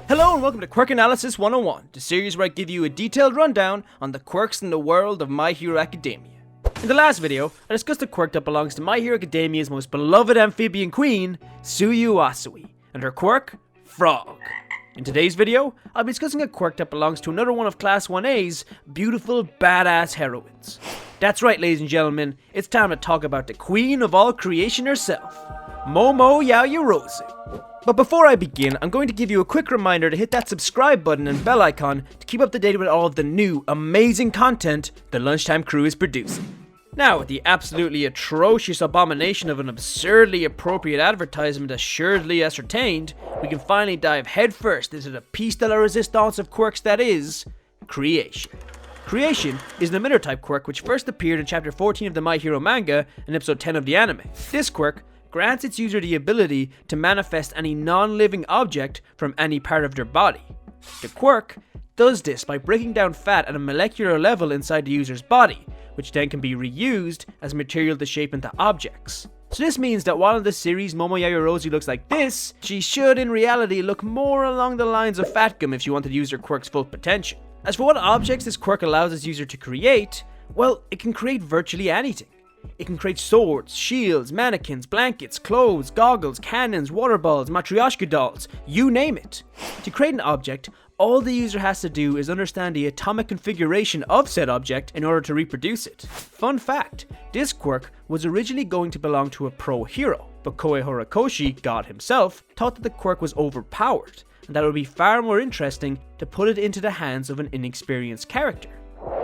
Hello and welcome to Quirk Analysis 101, the series where I give you a detailed rundown on the quirks in the world of My Hero Academia. In the last video, I discussed a quirk that belongs to My Hero Academia's most beloved amphibian queen, Tsuyu Asui, and her quirk, Frog. In today's video, I'll be discussing a quirk that belongs to another one of Class 1A's beautiful, badass heroines. That's right, ladies and gentlemen, it's time to talk about the queen of all creation herself, Momo Yaoyorozu. But before I begin, I'm going to give you a quick reminder to hit that subscribe button and bell icon to keep up to date with all of the new, amazing content the Lunchtime Crew is producing. Now, with the absolutely atrocious abomination of an absurdly appropriate advertisement assuredly ascertained, we can finally dive headfirst into the piece de la resistance of quirks that is creation. Creation is an emitter type quirk which first appeared in chapter 14 of the My Hero manga and episode 10 of the anime. This quirk grants its user the ability to manifest any non-living object from any part of their body. The quirk does this by breaking down fat at a molecular level inside the user's body, which then can be reused as material to shape into objects. So this means that while in the series Momo Yaoyorozu looks like this, she should in reality look more along the lines of fat gum if you want to use her quirk's full potential. As for what objects this quirk allows its user to create, well, it can create virtually anything. It can create swords, shields, mannequins, blankets, clothes, goggles, cannons, water balls, matryoshka dolls, you name it. To create an object, all the user has to do is understand the atomic configuration of said object in order to reproduce it. Fun fact, this quirk was originally going to belong to a pro hero, but Kohei Horikoshi, God himself, thought that the quirk was overpowered, and that it would be far more interesting to put it into the hands of an inexperienced character.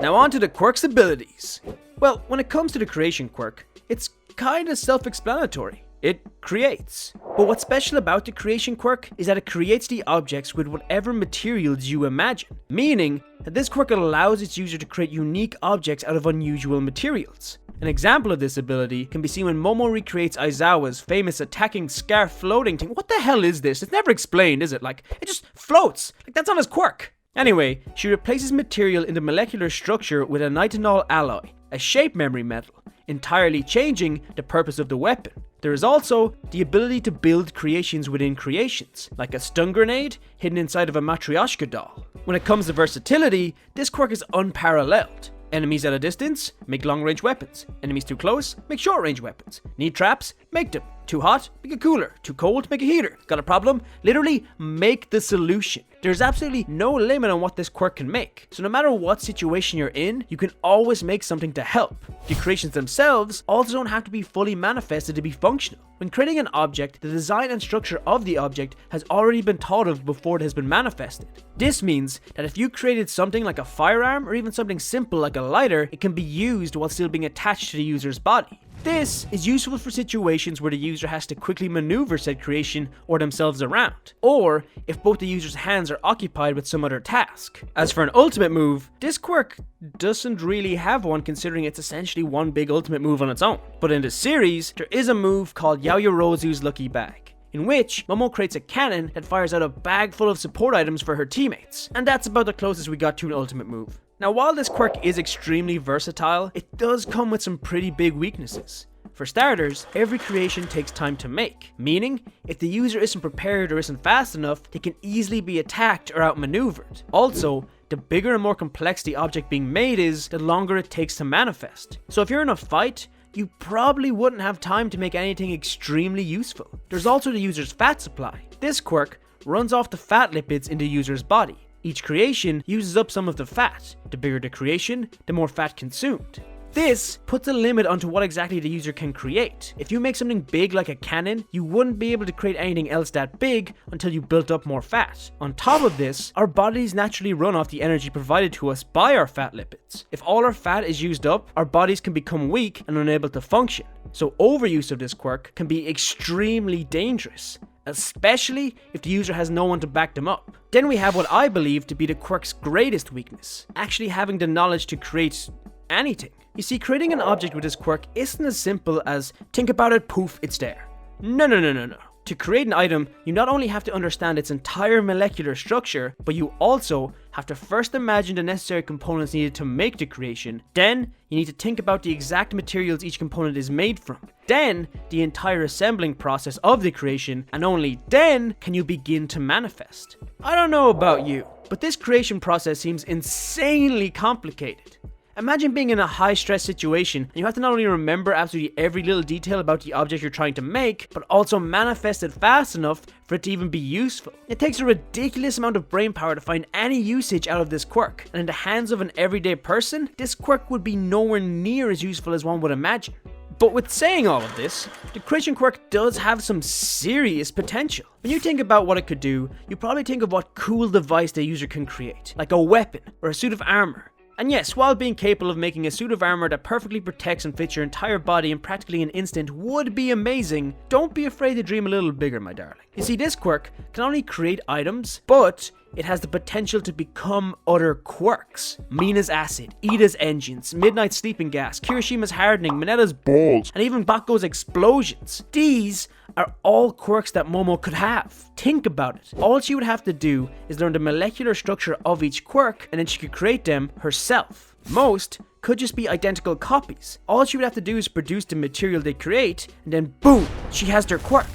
Now on to the quirk's abilities. Well, when it comes to the creation quirk, it's kinda self-explanatory. It creates. But what's special about the creation quirk is that it creates the objects with whatever materials you imagine, meaning that this quirk allows its user to create unique objects out of unusual materials. An example of this ability can be seen when Momo recreates Aizawa's famous attacking scarf floating thing. What the hell is this? It's never explained, is it? Like, it just floats. Like, that's not his quirk. Anyway, she replaces material in the molecular structure with a nitinol alloy, a shape memory metal, entirely changing the purpose of the weapon. There is also the ability to build creations within creations, like a stun grenade hidden inside of a matryoshka doll. When it comes to versatility, this quirk is unparalleled. Enemies at a distance, make long-range weapons. Enemies too close, make short-range weapons. Need traps? Make them. Too hot? Make a cooler. Too cold? Make a heater. Got a problem? Literally, make the solution. There's absolutely no limit on what this quirk can make. So no matter what situation you're in, you can always make something to help. The creations themselves also don't have to be fully manifested to be functional. When creating an object, the design and structure of the object has already been thought of before it has been manifested. This means that if you created something like a firearm or even something simple like a lighter, it can be used while still being attached to the user's body. This is useful for situations where the user has to quickly maneuver said creation or themselves around, or if both the user's hands are occupied with some other task. As for an ultimate move, this quirk doesn't really have one considering it's essentially one big ultimate move on its own. But in the series, there is a move called Yaoyorozu's Lucky Bag, in which Momo creates a cannon that fires out a bag full of support items for her teammates, and that's about the closest we got to an ultimate move. Now while this quirk is extremely versatile, it does come with some pretty big weaknesses. For starters, every creation takes time to make, meaning if the user isn't prepared or isn't fast enough, they can easily be attacked or outmaneuvered. Also, the bigger and more complex the object being made is, the longer it takes to manifest. So if you're in a fight, you probably wouldn't have time to make anything extremely useful. There's also the user's fat supply. This quirk runs off the fat lipids in the user's body. Each creation uses up some of the fat. The bigger the creation, the more fat consumed. This puts a limit onto what exactly the user can create. If you make something big like a cannon, you wouldn't be able to create anything else that big until you built up more fat. On top of this, our bodies naturally run off the energy provided to us by our fat lipids. If all our fat is used up, our bodies can become weak and unable to function. So overuse of this quirk can be extremely dangerous, especially if the user has no one to back them up. Then we have what I believe to be the quirk's greatest weakness, actually having the knowledge to create anything. You see, creating an object with this quirk isn't as simple as think about it, poof, it's there. No. To create an item, you not only have to understand its entire molecular structure, but you also have to first imagine the necessary components needed to make the creation. Then, you need to think about the exact materials each component is made from. Then, the entire assembling process of the creation, and only then can you begin to manifest. I don't know about you, but this creation process seems insanely complicated. Imagine being in a high-stress situation and you have to not only remember absolutely every little detail about the object you're trying to make, but also manifest it fast enough for it to even be useful. It takes a ridiculous amount of brain power to find any usage out of this quirk, and in the hands of an everyday person, this quirk would be nowhere near as useful as one would imagine. But with saying all of this, the creation quirk does have some serious potential. When you think about what it could do, you probably think of what cool device the user can create, like a weapon or a suit of armor. And yes, while being capable of making a suit of armor that perfectly protects and fits your entire body in practically an instant would be amazing, don't be afraid to dream a little bigger, my darling. You see, this quirk can not only create items, but it has the potential to become other quirks. Mina's acid, Ida's engines, Midnight's sleeping gas, Kirishima's hardening, Minetta's balls, and even Bakugo's explosions. These are all quirks that Momo could have. Think about it. All she would have to do is learn the molecular structure of each quirk, and then she could create them herself. Most could just be identical copies. All she would have to do is produce the material they create, and then boom, she has their quirk.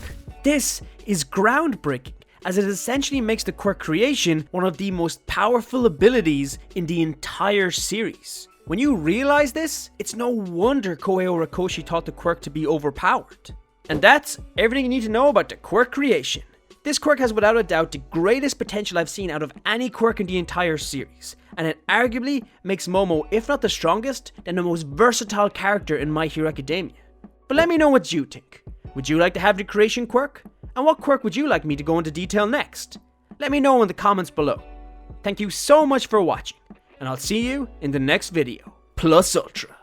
This is groundbreaking, as it essentially makes the quirk creation one of the most powerful abilities in the entire series. When you realize this, it's no wonder Kohei Horikoshi taught the quirk to be overpowered. And that's everything you need to know about the quirk creation. This quirk has without a doubt the greatest potential I've seen out of any quirk in the entire series, and it arguably makes Momo, if not the strongest, then the most versatile character in My Hero Academia. But let me know what you think. Would you like to have the creation quirk? And what quirk would you like me to go into detail next? Let me know in the comments below. Thank you so much for watching, and I'll see you in the next video. Plus Ultra.